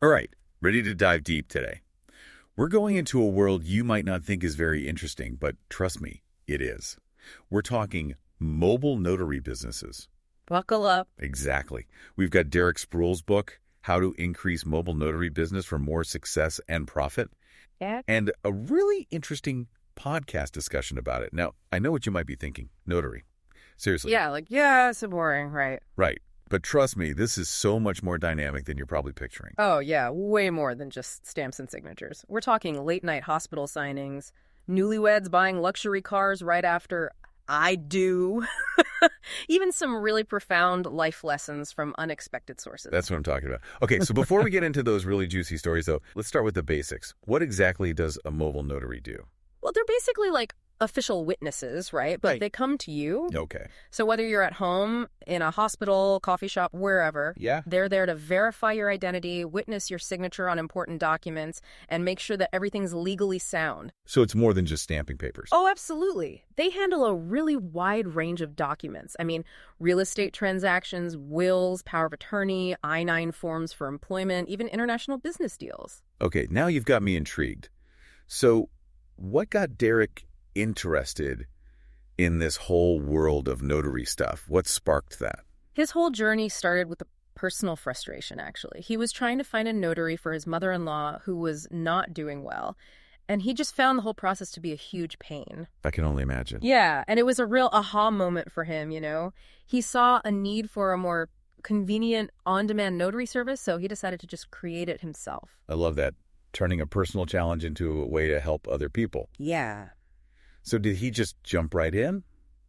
All right, ready to dive deep today. We're going into a world you might not think is very interesting, but trust me, it is. We're talking mobile notary businesses. Buckle up. Exactly. We've got Derrick Spruill's book, How to Increase Mobile Notary Business for More Success and Profit, and a really interesting podcast discussion about it. Now, I know what you might be thinking. Notary. Seriously. Yeah, so boring, right? Right. But trust me, this is so much more dynamic than you're probably picturing. Oh, yeah, way more than just stamps and signatures. We're talking late-night hospital signings, newlyweds buying luxury cars right after I do, even some really profound life lessons from unexpected sources. That's what I'm talking about. Okay, so before we get into those really juicy stories, though, let's start with the basics. What exactly does a mobile notary do? Well, they're basically like official witnesses, right? But they come to you. Okay. So whether you're at home, in a hospital, coffee shop, wherever, they're there to verify your identity, witness your signature on important documents, and make sure that everything's legally sound. So it's more than just stamping papers. Oh, absolutely. They handle a really wide range of documents. I mean, real estate transactions, wills, power of attorney, I-9 forms for employment, even international business deals. Okay, now you've got me intrigued. So what got Derrick interested in this whole world of notary stuff? What sparked that? His whole journey started with a personal frustration, actually. He was trying to find a notary for his mother-in-law who was not doing well, and he just found the whole process to be a huge pain. I can only imagine. Yeah, and it was a real aha moment for him, you know? He saw a need for a more convenient, on-demand notary service, so he decided to just create it himself. I love that. Turning a personal challenge into a way to help other people. Yeah. So did he just jump right in?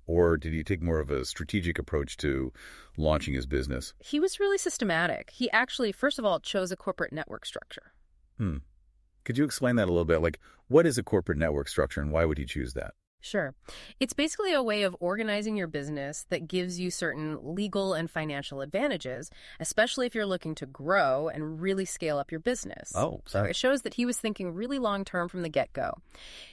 Or did he take more of a strategic approach to launching his business? He was really systematic. He actually, first of all, chose a corporate network structure. Could you explain that a little bit? Like, what is a corporate network structure and why would he choose that? Sure. It's basically a way of organizing your business that gives you certain legal and financial advantages, especially if you're looking to grow and really scale up your business. Oh, so it shows that he was thinking really long-term from the get-go.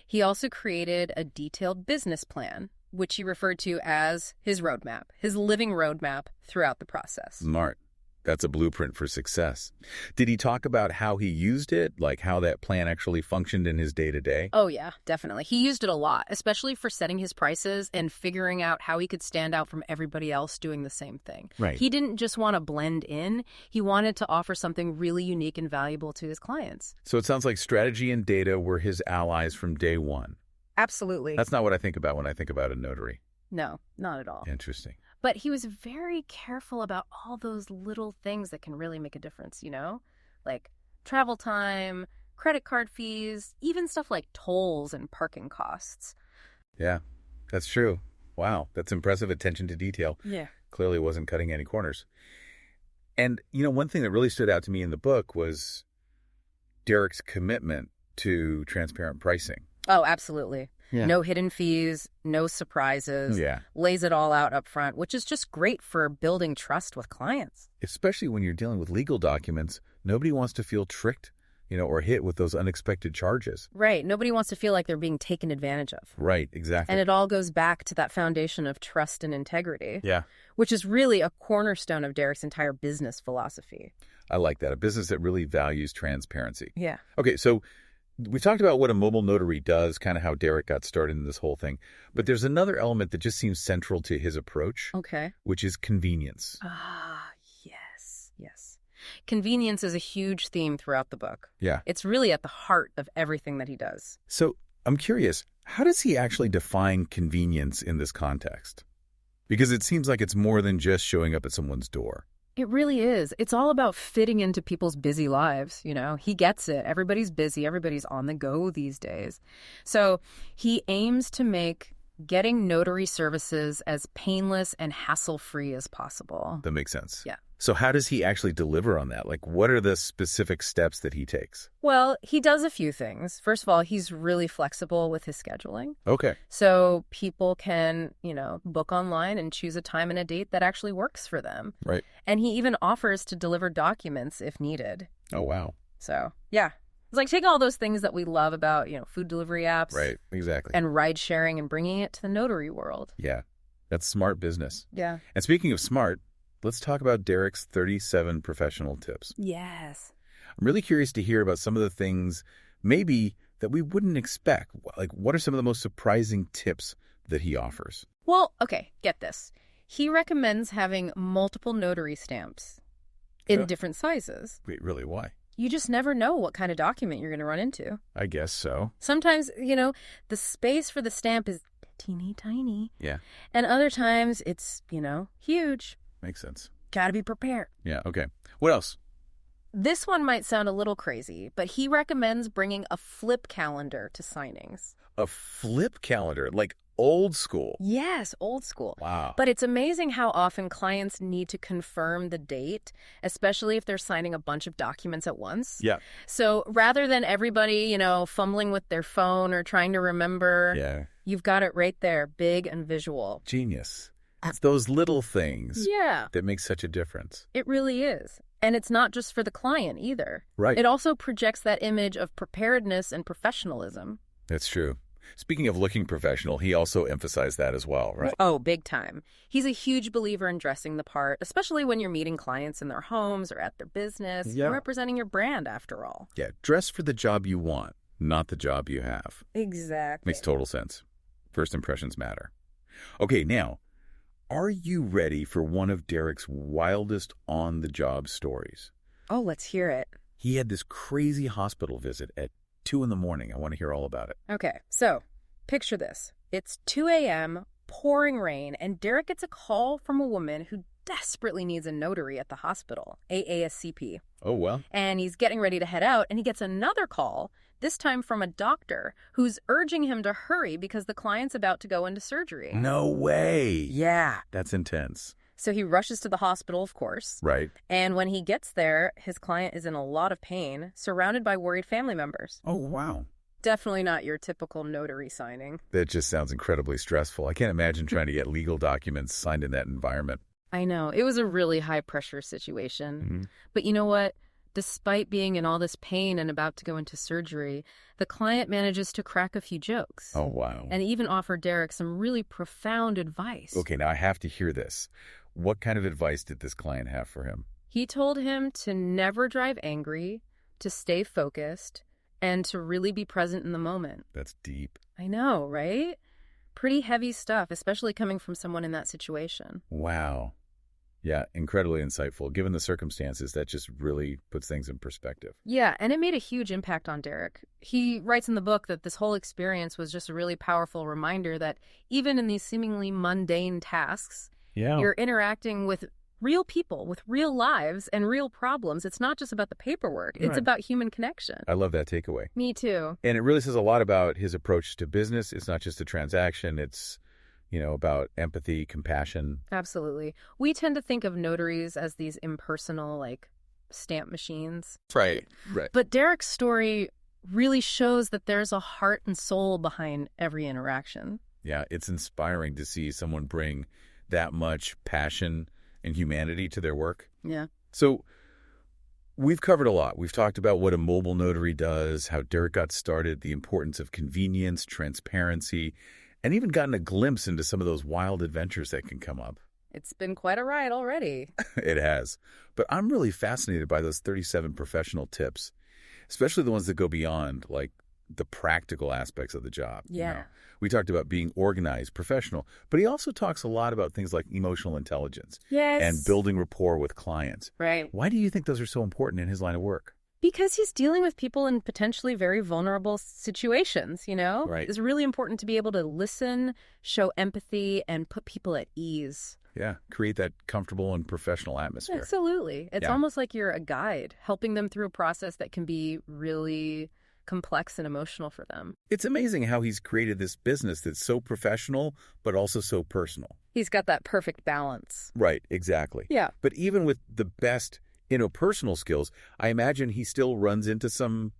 He also created a detailed business plan, which he referred to as his roadmap, his living roadmap throughout the process. Smart. That's a blueprint for success. Did he talk about how he used it, like how that plan actually functioned in his day-to-day? Oh, yeah, definitely. He used it a lot, especially for setting his prices and figuring out how he could stand out from everybody else doing the same thing. Right. He didn't just want to blend in. He wanted to offer something really unique and valuable to his clients. So it sounds like strategy and data were his allies from day one. Absolutely. That's not what I think about when I think about a notary. No, not at all. Interesting. But he was very careful about all those little things that can really make a difference, you know? Like travel time, credit card fees, even stuff like tolls and parking costs. Yeah, that's true. Wow, that's impressive attention to detail. Yeah. Clearly wasn't cutting any corners. And, you know, one thing that really stood out to me in the book was Derrick's commitment to transparent pricing. Oh, absolutely. Yeah. No hidden fees, no surprises. Yeah. Lays it all out up front, which is just great for building trust with clients. Especially when you're dealing with legal documents, nobody wants to feel tricked, you know, or hit with those unexpected charges. Right. Nobody wants to feel like they're being taken advantage of. Right, exactly. And it all goes back to that foundation of trust and integrity. Yeah. Which is really a cornerstone of Derrick's entire business philosophy. I like that. A business that really values transparency. Yeah. Okay, so we talked about what a mobile notary does, kind of how Derrick got started in this whole thing. But there's another element that just seems central to his approach, Okay. which is convenience. Ah, yes, yes. Convenience is a huge theme throughout the book. Yeah. It's really at the heart of everything that he does. So I'm curious, how does he actually define convenience in this context? Because it seems like it's more than just showing up at someone's door. It really is. It's all about fitting into people's busy lives, you know? He gets it. Everybody's busy. Everybody's on the go these days. So he aims to make getting notary services as painless and hassle-free as possible. That makes sense. Yeah. So how does he actually deliver on that? Like, what are the specific steps that he takes? Well, he does a few things. First of all, he's really flexible with his scheduling. Okay. So people can, you know, book online and choose a time and a date that actually works for them. Right. And he even offers to deliver documents if needed. Oh, wow. So, yeah. It's like taking all those things that we love about, you know, food delivery apps. Right, exactly. And ride sharing and bringing it to the notary world. Yeah, that's smart business. Yeah. And speaking of smart, let's talk about Derrick's 37 professional tips. Yes. I'm really curious to hear about some of the things maybe that we wouldn't expect. Like, what are some of the most surprising tips that he offers? Well, okay, get this. He recommends having multiple notary stamps in different sizes. Wait, really? Why? You just never know what kind of document you're going to run into. I guess so. Sometimes, the space for the stamp is teeny tiny. Yeah. And other times it's, huge. Makes sense. Gotta be prepared. Yeah, okay. What else? This one might sound a little crazy, but he recommends bringing a flip calendar to signings. A flip calendar, like old school. Yes, old school. Wow. But it's amazing how often clients need to confirm the date, especially if they're signing a bunch of documents at once. Yeah. So rather than everybody, fumbling with their phone or trying to remember, you've got it right there, big and visual. Genius. It's those little things that make such a difference. It really is. And it's not just for the client either. Right. It also projects that image of preparedness and professionalism. That's true. Speaking of looking professional, he also emphasized that as well, right? Oh, big time. He's a huge believer in dressing the part, especially when you're meeting clients in their homes or at their business. Yeah. You're representing your brand, after all. Yeah, dress for the job you want, not the job you have. Exactly. Makes total sense. First impressions matter. Okay, now, are you ready for one of Derrick's wildest on-the-job stories? Oh, let's hear it. He had this crazy hospital visit at 2 in the morning. I want to hear all about it. Okay, so picture this. It's 2 a.m., pouring rain, and Derrick gets a call from a woman who desperately needs a notary at the hospital, AASCP. Oh, well. And he's getting ready to head out, and he gets another call, this time from a doctor, who's urging him to hurry because the client's about to go into surgery. No way. Yeah. That's intense. So he rushes to the hospital, of course. Right. And when he gets there, his client is in a lot of pain, surrounded by worried family members. Oh, wow. Definitely not your typical notary signing. That just sounds incredibly stressful. I can't imagine trying to get legal documents signed in that environment. I know. It was a really high-pressure situation. Mm-hmm. But you know what? Despite being in all this pain and about to go into surgery, the client manages to crack a few jokes. Oh, wow. And even offer Derrick some really profound advice. Okay, now I have to hear this. What kind of advice did this client have for him? He told him to never drive angry, to stay focused, and to really be present in the moment. That's deep. I know, right? Pretty heavy stuff, especially coming from someone in that situation. Wow. Yeah, incredibly insightful. Given the circumstances, that just really puts things in perspective. Yeah, and it made a huge impact on Derrick. He writes in the book that this whole experience was just a really powerful reminder that even in these seemingly mundane tasks, you're interacting with real people, with real lives and real problems. It's not just about the paperwork. It's about human connection. I love that takeaway. Me too. And it really says a lot about his approach to business. It's not just a transaction. It's about empathy, compassion. Absolutely. We tend to think of notaries as these impersonal, stamp machines. Right. But Derrick's story really shows that there's a heart and soul behind every interaction. Yeah, it's inspiring to see someone bring that much passion and humanity to their work. Yeah. So we've covered a lot. We've talked about what a mobile notary does, how Derrick got started, the importance of convenience, transparency, and even gotten a glimpse into some of those wild adventures that can come up. It's been quite a ride already. It has. But I'm really fascinated by those 37 professional tips, especially the ones that go beyond, the practical aspects of the job. Yeah. We talked about being organized, professional, but he also talks a lot about things like emotional intelligence. Yes. And building rapport with clients. Right. Why do you think those are so important in his line of work? Because he's dealing with people in potentially very vulnerable situations, Right. It's really important to be able to listen, show empathy, and put people at ease. Yeah, create that comfortable and professional atmosphere. Absolutely. It's almost like you're a guide, helping them through a process that can be really complex and emotional for them. It's amazing how he's created this business that's so professional, but also so personal. He's got that perfect balance. Right, exactly. Yeah. But even with the best interpersonal skills, I imagine he still runs into some,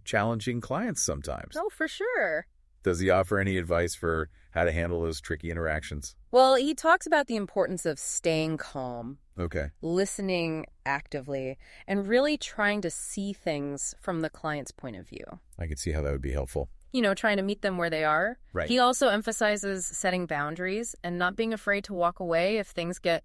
challenging clients sometimes. Oh, for sure. Does he offer any advice for how to handle those tricky interactions? Well, he talks about the importance of staying calm. Okay. Listening actively, and really trying to see things from the client's point of view. I could see how that would be helpful. Trying to meet them where they are. Right. He also emphasizes setting boundaries and not being afraid to walk away if things get,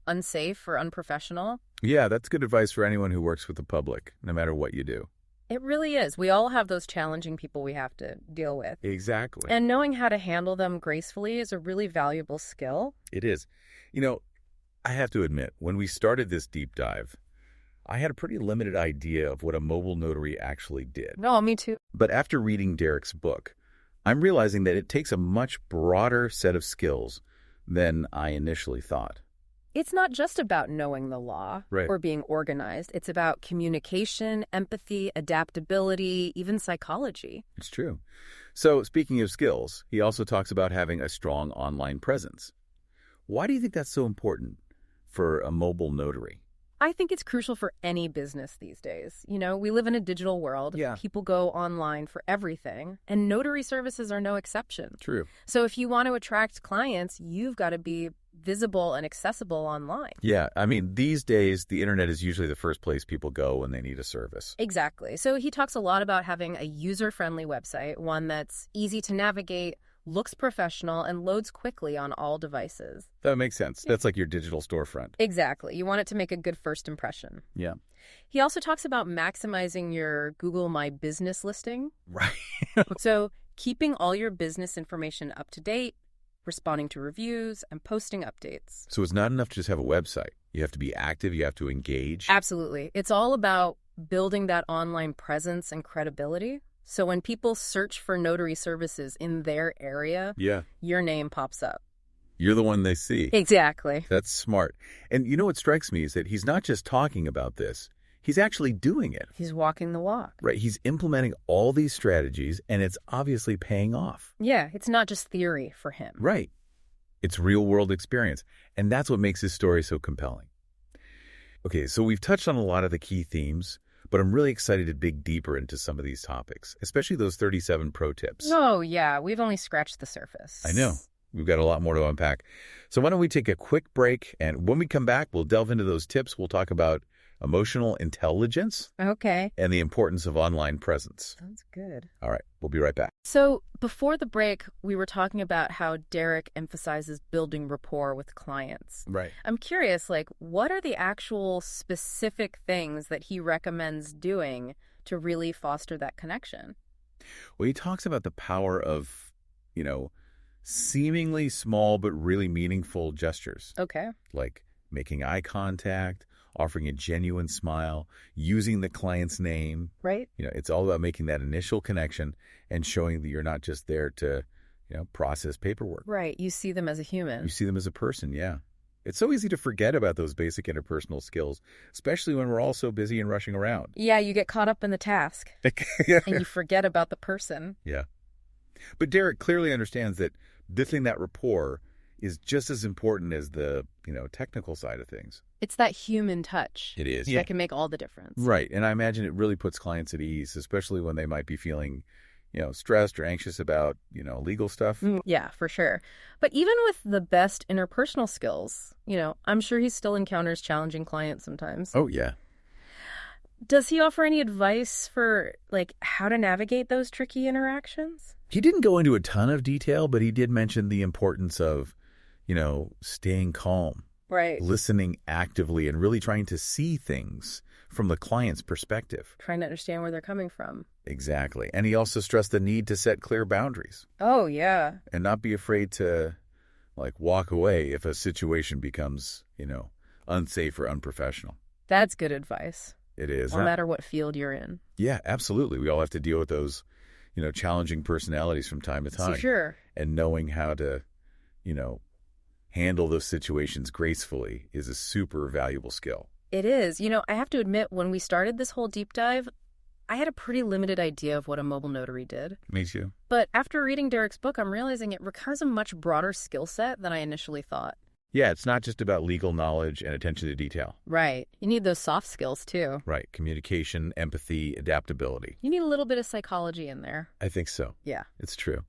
unsafe or unprofessional. Yeah, that's good advice for anyone who works with the public, no matter what you do. It really is. We all have those challenging people we have to deal with. Exactly. And knowing how to handle them gracefully is a really valuable skill. It is. You know, I have to admit, when we started this deep dive, I had a pretty limited idea of what a mobile notary actually did. No, me too. But after reading Derrick's book, I'm realizing that it takes a much broader set of skills than I initially thought. It's not just about knowing the law or being organized. It's about communication, empathy, adaptability, even psychology. It's true. So, speaking of skills, he also talks about having a strong online presence. Why do you think that's so important for a mobile notary? I think it's crucial for any business these days. You know, we live in a digital world. Yeah. People go online for everything, and notary services are no exception. True. So if you want to attract clients, you've got to be visible and accessible online. Yeah, I mean, these days, the internet is usually the first place people go when they need a service. Exactly. So he talks a lot about having a user-friendly website, one that's easy to navigate, looks professional, and loads quickly on all devices. That makes sense. That's like your digital storefront. Exactly. You want it to make a good first impression. Yeah. He also talks about maximizing your Google My Business listing. Right. So keeping all your business information up to date, responding to reviews, and posting updates. So it's not enough to just have a website. You have to be active. You have to engage. Absolutely. It's all about building that online presence and credibility. So when people search for notary services in their area, your name pops up. You're the one they see. Exactly. That's smart. And you know what strikes me is that he's not just talking about this. He's actually doing it. He's walking the walk. Right. He's implementing all these strategies, and it's obviously paying off. Yeah, it's not just theory for him. Right. It's real-world experience, and that's what makes his story so compelling. Okay, so we've touched on a lot of the key themes, but I'm really excited to dig deeper into some of these topics, especially those 37 pro tips. Oh, yeah. We've only scratched the surface. I know. We've got a lot more to unpack. So why don't we take a quick break, and when we come back, we'll delve into those tips. We'll talk about emotional intelligence. Okay. And the importance of online presence. Sounds good. All right, we'll be right back. So before the break, we were talking about how Derrick emphasizes building rapport with clients. Right. I'm curious, what are the actual specific things that he recommends doing to really foster that connection? Well, he talks about the power of, seemingly small but really meaningful gestures. Okay. Like making eye contact, offering a genuine smile, using the client's name. Right. It's all about making that initial connection and showing that you're not just there to, process paperwork. Right. You see them as a human. You see them as a person, yeah. It's so easy to forget about those basic interpersonal skills, especially when we're all so busy and rushing around. Yeah, you get caught up in the task. Yeah. And you forget about the person. Yeah. But Derrick clearly understands that building that rapport is just as important as the, technical side of things. It's that human touch. It is. That can make all the difference. Right. And I imagine it really puts clients at ease, especially when they might be feeling, stressed or anxious about, legal stuff. Yeah, for sure. But even with the best interpersonal skills, I'm sure he still encounters challenging clients sometimes. Oh, yeah. Does he offer any advice for, how to navigate those tricky interactions? He didn't go into a ton of detail, but he did mention the importance of, staying calm. Right. Listening actively and really trying to see things from the client's perspective. Trying to understand where they're coming from. Exactly. And he also stressed the need to set clear boundaries. Oh, yeah. And not be afraid to, walk away if a situation becomes, unsafe or unprofessional. That's good advice. It is. No matter what field you're in. Yeah, absolutely. We all have to deal with those, challenging personalities from time to time. Sure. And knowing how to, handle those situations gracefully is a super valuable skill. It is. I have to admit, when we started this whole deep dive, I had a pretty limited idea of what a mobile notary did. Me too. But after reading Derrick's book, I'm realizing it requires a much broader skill set than I initially thought. Yeah, it's not just about legal knowledge and attention to detail. Right. You need those soft skills, too. Right. Communication, empathy, adaptability. You need a little bit of psychology in there. I think so. Yeah. It's true.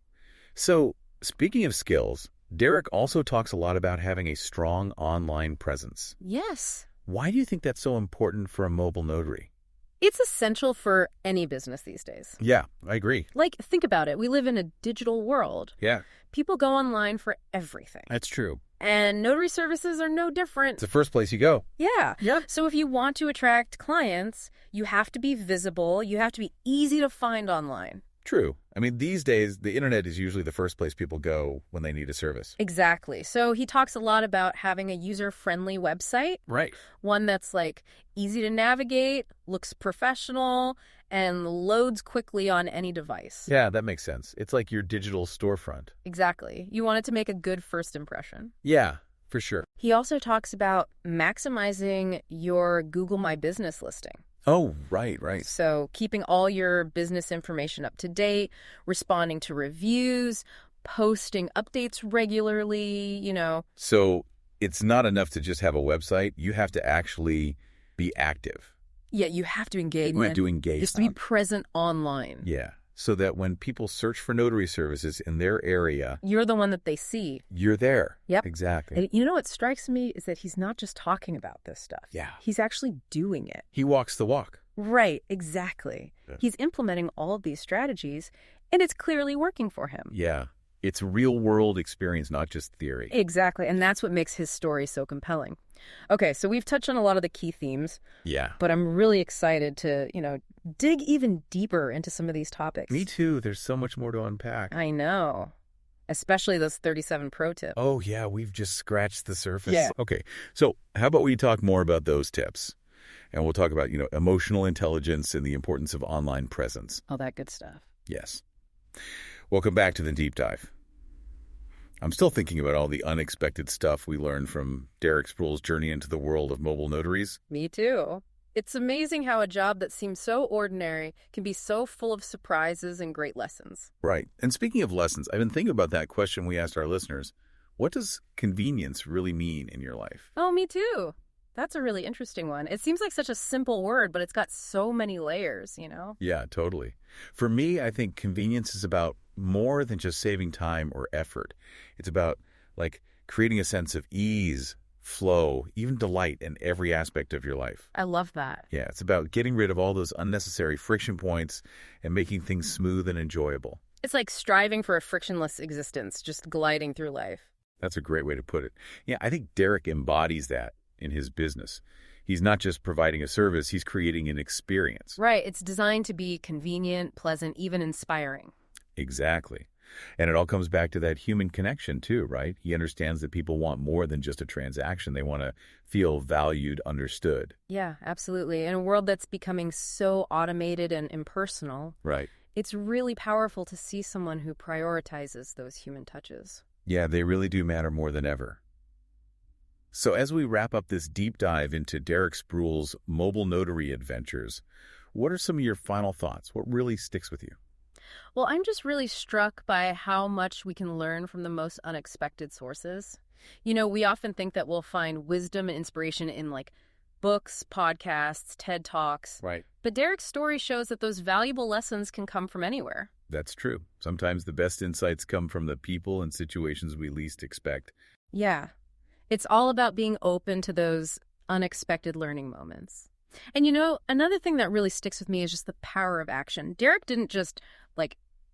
So, speaking of skills, Derrick also talks a lot about having a strong online presence. Yes. Why do you think that's so important for a mobile notary? It's essential for any business these days. Yeah, I agree. Think about it. We live in a digital world. Yeah. People go online for everything. That's true. And notary services are no different. It's the first place you go. Yeah. Yeah. So if you want to attract clients, you have to be visible. You have to be easy to find online. True. I mean, these days, the internet is usually the first place people go when they need a service. Exactly. So he talks a lot about having a user-friendly website. Right. One that's like easy to navigate, looks professional, and loads quickly on any device. Yeah, that makes sense. It's like your digital storefront. Exactly. You want it to make a good first impression. Yeah, for sure. He also talks about maximizing your Google My Business listing. Oh, right, right. So keeping all your business information up to date, responding to reviews, posting updates regularly, you know. So it's not enough to just have a website. You have to actually be active. Yeah, you have to engage. You have to engage. Just to be present online. Yeah, so that when people search for notary services in their area, you're the one that they see. You're there. Yep. Exactly. And you know what strikes me is that he's not just talking about this stuff. Yeah. He's actually doing it. He walks the walk. Right, exactly. Yeah. He's implementing all of these strategies, and it's clearly working for him. Yeah. It's real-world experience, not just theory. Exactly, and that's what makes his story so compelling. Okay, so we've touched on a lot of the key themes. Yeah. But I'm really excited to, dig even deeper into some of these topics. Me too. There's so much more to unpack. I know. Especially those 37 pro tips. Oh, yeah, we've just scratched the surface. Yeah. Okay, so how about we talk more about those tips? And we'll talk about, emotional intelligence and the importance of online presence. All that good stuff. Yes. Welcome back to the Deep Dive. I'm still thinking about all the unexpected stuff we learned from Derrick Spruill's journey into the world of mobile notaries. Me too. It's amazing how a job that seems so ordinary can be so full of surprises and great lessons. Right. And speaking of lessons, I've been thinking about that question we asked our listeners. What does convenience really mean in your life? Oh, me too. That's a really interesting one. It seems like such a simple word, but it's got so many layers, Yeah, totally. For me, I think convenience is about more than just saving time or effort. It's about, creating a sense of ease, flow, even delight in every aspect of your life. I love that. Yeah, it's about getting rid of all those unnecessary friction points and making things smooth and enjoyable. It's like striving for a frictionless existence, just gliding through life. That's a great way to put it. Yeah, I think Derrick embodies that in his business. He's not just providing a service, he's creating an experience. Right. It's designed to be convenient, pleasant, even inspiring. Exactly. And it all comes back to that human connection too, right? He understands that people want more than just a transaction. They want to feel valued, understood. Yeah, absolutely. In a world that's becoming so automated and impersonal, right, it's really powerful to see someone who prioritizes those human touches. Yeah, they really do matter more than ever. So as we wrap up this deep dive into Derrick Spruill's mobile notary adventures, what are some of your final thoughts? What really sticks with you? Well, I'm just really struck by how much we can learn from the most unexpected sources. We often think that we'll find wisdom and inspiration in books, podcasts, TED Talks. Right. But Derrick's story shows that those valuable lessons can come from anywhere. That's true. Sometimes the best insights come from the people and situations we least expect. Yeah. It's all about being open to those unexpected learning moments. And another thing that really sticks with me is just the power of action. Derrick didn't just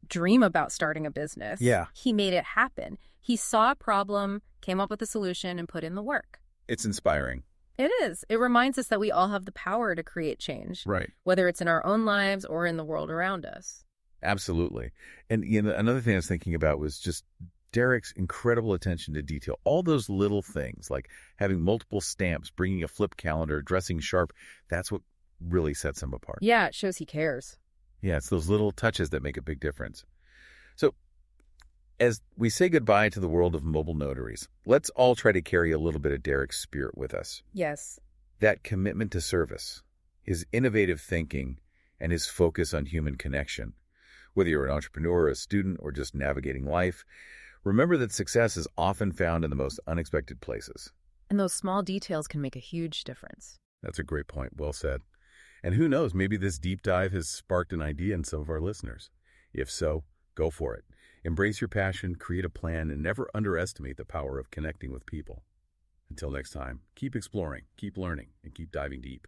dream about starting a business. Yeah. He made it happen. He saw a problem, came up with a solution, and put in the work. It's inspiring. It is. It reminds us that we all have the power to create change. Right. Whether it's in our own lives or in the world around us. Absolutely. And another thing I was thinking about was just Derrick's incredible attention to detail. All those little things, like having multiple stamps, bringing a flip calendar, dressing sharp, that's what really sets him apart. Yeah, it shows he cares. Yeah, it's those little touches that make a big difference. So, as we say goodbye to the world of mobile notaries, let's all try to carry a little bit of Derrick's spirit with us. Yes. That commitment to service, his innovative thinking, and his focus on human connection. Whether you're an entrepreneur, a student, or just navigating life, remember that success is often found in the most unexpected places. And those small details can make a huge difference. That's a great point. Well said. And who knows, maybe this deep dive has sparked an idea in some of our listeners. If so, go for it. Embrace your passion, create a plan, and never underestimate the power of connecting with people. Until next time, keep exploring, keep learning, and keep diving deep.